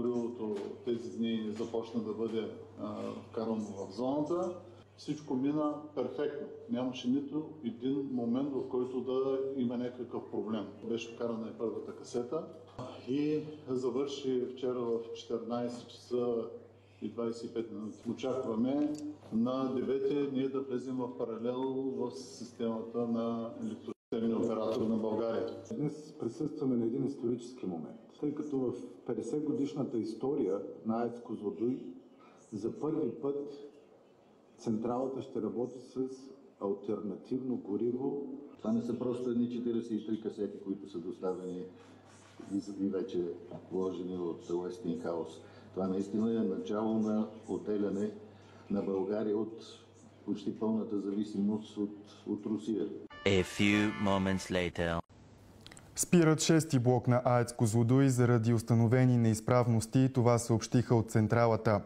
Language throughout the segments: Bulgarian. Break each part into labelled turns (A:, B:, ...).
A: Горивото тези дни започна да бъде вкарано в зоната. Всичко мина перфектно. Нямаше нито един момент, в който да има някакъв проблем. Беше вкарана и първата касета и завърши вчера в 14 часа и 25 минути. Очакваме на 9 ние да влезем в паралел в системата на електросистемния оператор на България.
B: Днес присъстваме на един исторически момент, тъй като в 50-годишната история на АЕЦ Козлодуй за първи път централата ще работи с алтернативно гориво.
C: Това не са просто едни 43 касети, които са доставени и вече вложени от Westinghouse. Това наистина е начало на отделяне на България от почти пълната зависимост от Русия.
D: A few moments later.
E: Спират 6-ти блок на АЕЦ Козлодуй заради установени неизправности, това съобщиха от централата.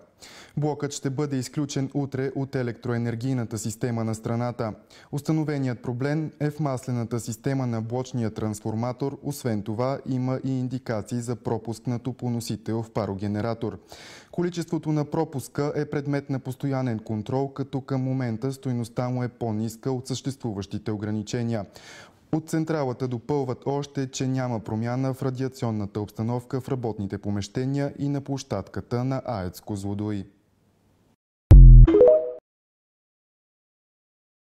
E: Блокът ще бъде изключен утре от електроенергийната система на страната. Установеният проблем е в маслената система на блочния трансформатор. Освен това има и индикации за пропуск на топоносител в парогенератор. Количеството на пропуска е предмет на постоянен контрол, като към момента стойността му е по-ниска от съществуващите ограничения. От централата допълват още, че няма промяна в радиационната обстановка в работните помещения и на площадката на АЕЦ Козлодуй.